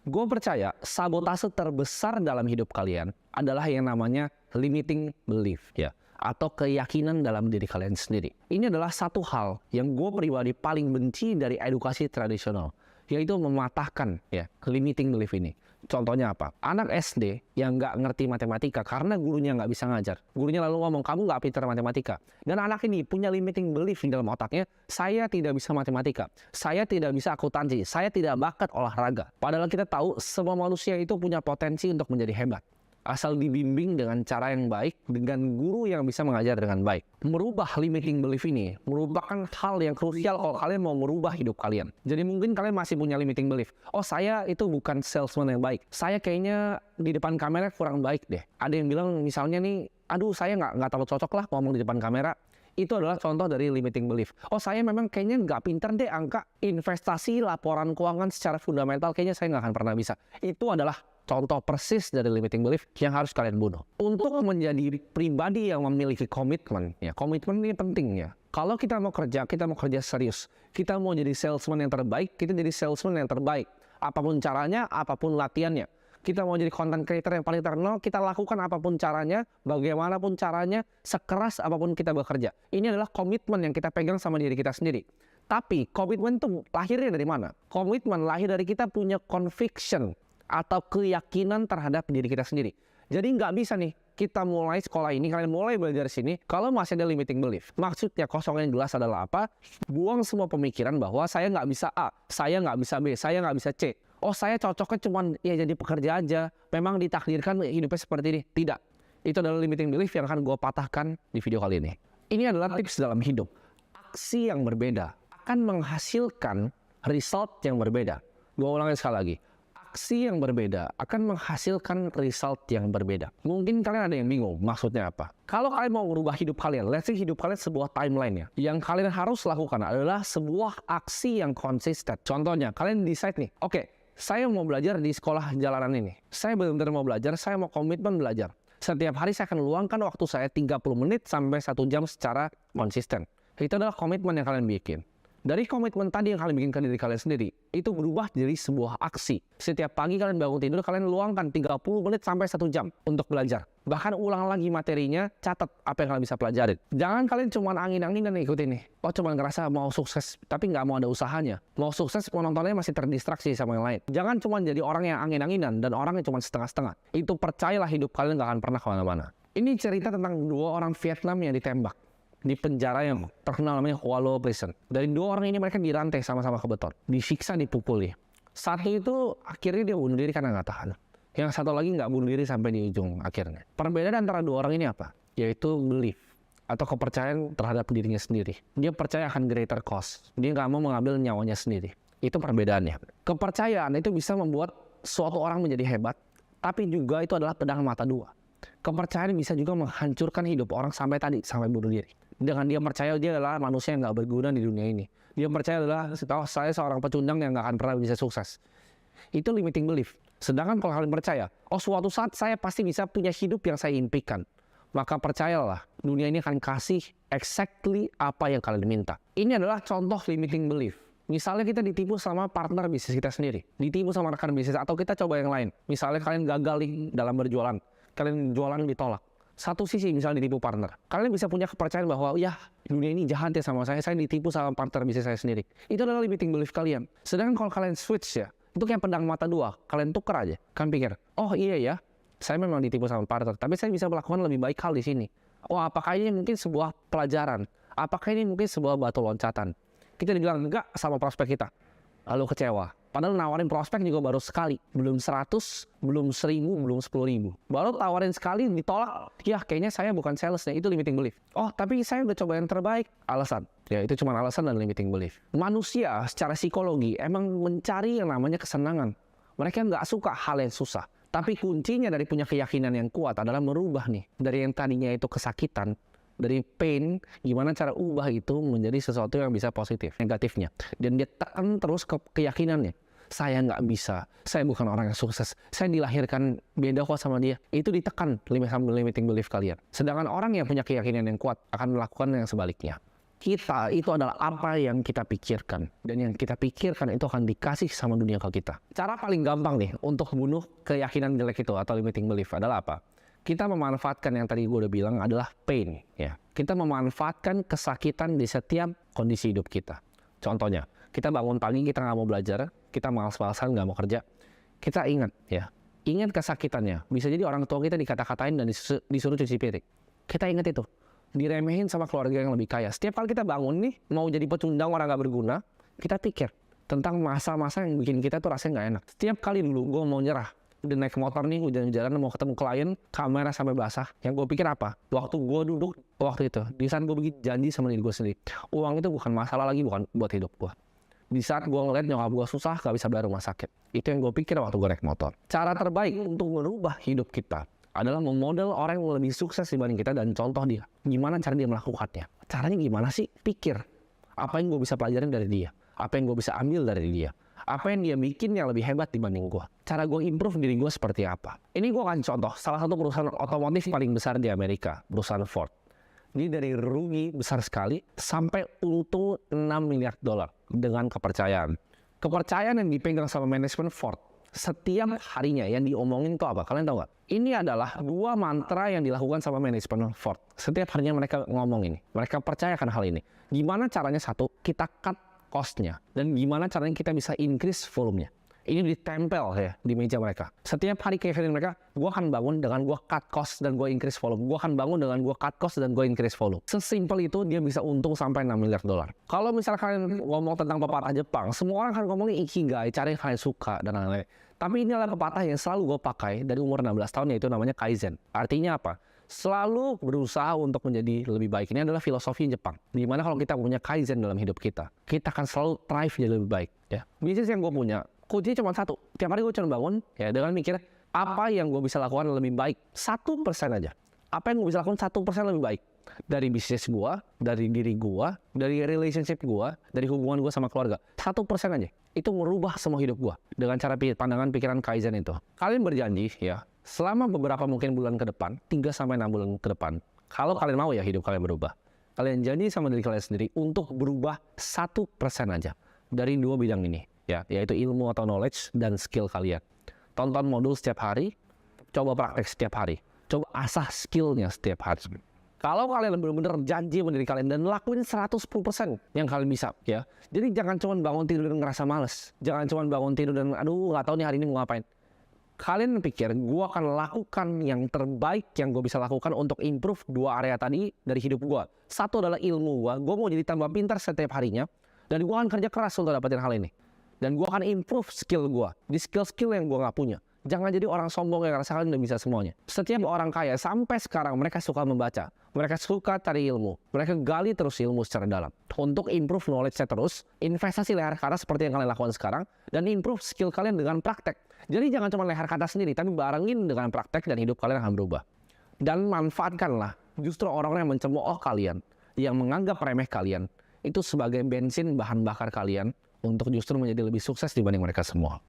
Gue percaya sabotase terbesar dalam hidup kalian adalah yang namanya limiting belief, ya, atau keyakinan dalam diri kalian sendiri. Ini adalah satu hal yang gue pribadi paling benci dari edukasi tradisional, yaitu mematahkan ya limiting belief ini. Contohnya apa? Anak SD yang nggak ngerti matematika karena gurunya nggak bisa ngajar. Gurunya lalu ngomong, kamu nggak pintar matematika. Dan anak ini punya limiting belief di dalam otaknya, saya tidak bisa matematika, saya tidak bisa akuntansi, saya tidak bakat olahraga. Padahal kita tahu semua manusia itu punya potensi untuk menjadi hebat. Asal dibimbing dengan cara yang baik, dengan guru yang bisa mengajar dengan baik. Merubah limiting belief ini merupakan hal yang krusial kalau kalian mau merubah hidup kalian. Jadi mungkin kalian masih punya limiting belief. Oh, saya itu bukan salesman yang baik. Saya kayaknya di depan kamera kurang baik deh. Ada yang bilang misalnya nih, aduh saya nggak terlalu cocok lah ngomong di depan kamera. Itu adalah contoh dari limiting belief. Oh, saya memang kayaknya nggak pintar deh angka investasi, laporan keuangan secara fundamental. Kayaknya saya nggak akan pernah bisa. Itu adalah contoh persis dari limiting belief yang harus kalian bunuh. Untuk menjadi pribadi yang memiliki komitmen, ya komitmen ini penting ya. Kalau kita mau kerja serius. Kita mau jadi salesman yang terbaik, kita jadi salesman yang terbaik. Apapun caranya, apapun latihannya. Kita mau jadi content creator yang paling terkenal, kita lakukan apapun caranya, bagaimanapun caranya, sekeras apapun kita bekerja. Ini adalah komitmen yang kita pegang sama diri kita sendiri. Tapi komitmen itu lahirnya dari mana? Komitmen lahir dari kita punya conviction atau keyakinan terhadap diri kita sendiri. Jadi nggak bisa nih kita mulai sekolah ini, kalian mulai belajar sini kalau masih ada limiting belief. Maksudnya kosong yang jelas adalah apa? Buang semua pemikiran bahwa saya nggak bisa A, saya nggak bisa B, saya nggak bisa C. Oh, saya cocoknya cuman ya jadi pekerja aja. Memang ditakdirkan hidupnya seperti ini. Tidak. Itu adalah limiting belief yang akan gue patahkan di video kali ini. Ini adalah tips dalam hidup. Aksi yang berbeda akan menghasilkan result yang berbeda. Gue ulangin sekali lagi. Aksi yang berbeda akan menghasilkan result yang berbeda. Mungkin kalian ada yang bingung, maksudnya apa? Kalau kalian mau merubah hidup kalian, let's say hidup kalian sebuah timeline ya. Yang kalian harus lakukan adalah sebuah aksi yang konsisten. Contohnya, kalian decide nih, oke, saya mau belajar di sekolah jalanan ini. Saya benar-benar mau belajar, saya mau komitmen belajar. Setiap hari saya akan luangkan waktu saya 30 menit sampai 1 jam secara konsisten. Itu adalah komitmen yang kalian bikin. Dari komitmen tadi yang kalian bikin ke diri kalian sendiri, itu berubah jadi sebuah aksi. Setiap pagi kalian bangun tidur, kalian luangkan 30 menit sampai 1 jam untuk belajar. Bahkan ulang lagi materinya, catat apa yang kalian bisa pelajarin. Jangan kalian cuma angin-anginan ikutin nih. Oh, cuma ngerasa mau sukses, tapi nggak mau ada usahanya. Mau sukses, penontonnya masih terdistraksi sama yang lain. Jangan cuma jadi orang yang angin-anginan dan orang yang cuma setengah-setengah. Itu percayalah hidup kalian nggak akan pernah kemana-mana. Ini cerita tentang 2 orang Vietnam yang ditembak di penjara yang terkenal namanya Hoa Lo Prison. Dari 2 orang ini mereka dirantai sama-sama ke beton, disiksa, dipukuli. Satu itu akhirnya dia bunuh diri karena nggak tahan. Yang satu lagi nggak bunuh diri sampai di ujung akhirnya. Perbedaan antara 2 orang ini apa? Yaitu belief atau kepercayaan terhadap dirinya sendiri. Dia percaya akan greater cause. Dia nggak mau mengambil nyawanya sendiri. Itu perbedaannya. Kepercayaan itu bisa membuat suatu orang menjadi hebat, tapi juga itu adalah pedang mata 2. Kepercayaan bisa juga menghancurkan hidup orang sampai bunuh diri. Dengan dia percaya dia adalah manusia yang nggak berguna di dunia ini. Dia percaya adalah, saya seorang pecundang yang nggak akan pernah bisa sukses. Itu limiting belief. Sedangkan kalau kalian percaya, oh suatu saat saya pasti bisa punya hidup yang saya impikan. Maka percayalah, dunia ini akan kasih exactly apa yang kalian minta. Ini adalah contoh limiting belief. Misalnya kita ditipu sama partner bisnis kita sendiri. Ditipu sama rekan bisnis, atau kita coba yang lain. Misalnya kalian gagal dalam berjualan. Kalian jualan ditolak. Satu sisi misalnya ditipu partner. Kalian bisa punya kepercayaan bahwa ya dunia ini jahat ya sama saya ditipu sama partner bisnis saya sendiri. Itu adalah limiting belief kalian. Sedangkan kalau kalian switch ya, itu kayak pedang mata 2. Kalian tuker aja. Kalian pikir, oh iya ya, saya memang ditipu sama partner, tapi saya bisa melakukan lebih baik hal di sini. Oh, apakah ini mungkin sebuah pelajaran? Apakah ini mungkin sebuah batu loncatan? Kita dibilang enggak sama prospek kita. Lalu kecewa. Padahal nawarin prospek juga baru sekali. Belum 100, belum 1000, belum 10.000. Baru tawarin sekali, ditolak. Ya, kayaknya saya bukan sales nih. Itu limiting belief. Oh, tapi saya udah coba yang terbaik. Alasan. Ya, itu cuma alasan dan limiting belief. Manusia secara psikologi emang mencari yang namanya kesenangan. Mereka nggak suka hal yang susah. Tapi kuncinya dari punya keyakinan yang kuat adalah merubah nih. Dari yang tadinya itu kesakitan, dari pain, gimana cara ubah itu menjadi sesuatu yang bisa positif, negatifnya. Dan dia tekan terus ke keyakinannya. Saya nggak bisa, saya bukan orang yang sukses, saya dilahirkan beda kok sama dia. Itu ditekan limiting belief kalian. Sedangkan orang yang punya keyakinan yang kuat akan melakukan yang sebaliknya. Kita itu adalah apa yang kita pikirkan. Dan yang kita pikirkan itu akan dikasih sama dunia ke kita. Cara paling gampang nih untuk bunuh keyakinan jelek itu atau limiting belief adalah apa? Kita memanfaatkan yang tadi gue udah bilang adalah pain. Ya. Kita memanfaatkan kesakitan di setiap kondisi hidup kita. Contohnya, kita bangun pagi, kita nggak mau belajar, kita malas-malasan, nggak mau kerja. Kita ingat ya, ingat kesakitannya. Bisa jadi orang tua kita dikata-katain dan disuruh cuci piring. Kita ingat itu. Diremehin sama keluarga yang lebih kaya. Setiap kali kita bangun nih, mau jadi pecundang orang gak berguna, kita pikir tentang masa-masa yang bikin kita tuh rasanya gak enak. Setiap kali dulu gue mau nyerah, udah naik motor nih, hujan-hujanan mau ketemu klien, kamera sampai basah. Yang gue pikir apa? Waktu gue duduk, waktu itu, di saat gue bikin janji sama diri gue sendiri, uang itu bukan masalah lagi, bukan buat hidup gue. Di saat gue ngeliat nyokap gue susah, gak bisa bayar rumah sakit. Itu yang gue pikir waktu gue naik motor. Cara terbaik untuk merubah hidup kita adalah memodel orang yang lebih sukses dibanding kita dan contoh dia. Gimana cara dia melakukannya? Caranya gimana sih? Pikir. Apa yang gue bisa pelajarin dari dia? Apa yang gue bisa ambil dari dia? Apa yang dia bikin yang lebih hebat dibanding gue? Cara gue improve diri gue seperti apa? Ini gue akan contoh salah satu perusahaan otomotif paling besar di Amerika, perusahaan Ford. Ini dari rugi besar sekali sampai untung $6 miliar dengan kepercayaan. Kepercayaan yang dipegang sama manajemen Ford. Setiap harinya yang diomongin tuh apa? Kalian tahu nggak? Ini adalah 2 mantra yang dilakukan sama manajemen Ford. Setiap harinya mereka ngomong ini. Mereka percayakan hal ini. Gimana caranya? Satu, kita cut cost-nya. Dan gimana caranya kita bisa increase volume-nya. Ini ditempel ya di meja mereka. Setiap hari Kevin mereka, gue akan bangun dengan gue cut cost dan gue increase volume. Gue akan bangun dengan gue cut cost dan gue increase volume. Sesimpel itu dia bisa untung sampai $6 miliar. Kalau misalkan ngomong tentang pepatah Jepang, semua orang akan ngomongin ikigai, cari yang kalian suka dan lain-lain. Tapi ini adalah pepatah yang selalu gue pakai dari umur 16 tahun, yaitu namanya Kaizen. Artinya apa? Selalu berusaha untuk menjadi lebih baik. Ini adalah filosofi Jepang. Dimana kalau kita punya Kaizen dalam hidup kita akan selalu thrive jadi lebih baik. Ya. Bisnis yang gue punya, kuncinya cuma satu. Tiap hari gue cuma bangun ya dengan mikir apa yang gue bisa lakukan lebih baik. 1% aja. Apa yang gue bisa lakukan 1% lebih baik. Dari bisnis gue, dari diri gue, dari relationship gue, dari hubungan gue sama keluarga. 1% aja. Itu merubah semua hidup gue. Dengan cara pandangan pikiran Kaizen itu. Kalian berjanji ya, selama beberapa mungkin bulan ke depan, 3-6 bulan ke depan, kalau kalian mau ya hidup kalian berubah. Kalian janji sama diri kalian sendiri untuk berubah 1% aja. Dari 2 bidang ini. Ya, yaitu ilmu atau knowledge dan skill kalian. Tonton modul setiap hari, coba praktek setiap hari. Coba asah skillnya setiap hari. Kalau kalian benar-benar janji sama diri kalian dan lakuin 110% yang kalian bisa ya. Jadi jangan cuma bangun tidur dan ngerasa males. Jangan cuma bangun tidur dan aduh nggak tahu nih hari ini mau ngapain. Kalian pikir gue akan lakukan yang terbaik yang gue bisa lakukan untuk improve 2 area tadi dari hidup gue. Satu adalah ilmu gue mau jadi tambah pintar setiap harinya. Dan gue akan kerja keras untuk dapetin hal ini. Dan gue akan improve skill gue. Di skill-skill yang gue nggak punya. Jangan jadi orang sombong yang ngerasa kalian udah bisa semuanya. Setiap orang kaya sampai sekarang mereka suka membaca. Mereka suka cari ilmu. Mereka gali terus ilmu secara dalam. Untuk improve knowledge-nya terus, investasi leher kata seperti yang kalian lakukan sekarang. Dan improve skill kalian dengan praktek. Jadi jangan cuma leher kata sendiri, tapi barengin dengan praktek dan hidup kalian akan berubah. Dan manfaatkanlah justru orang-orang yang mencemooh kalian, yang menganggap remeh kalian, itu sebagai bensin bahan bakar kalian untuk justru menjadi lebih sukses dibanding mereka semua.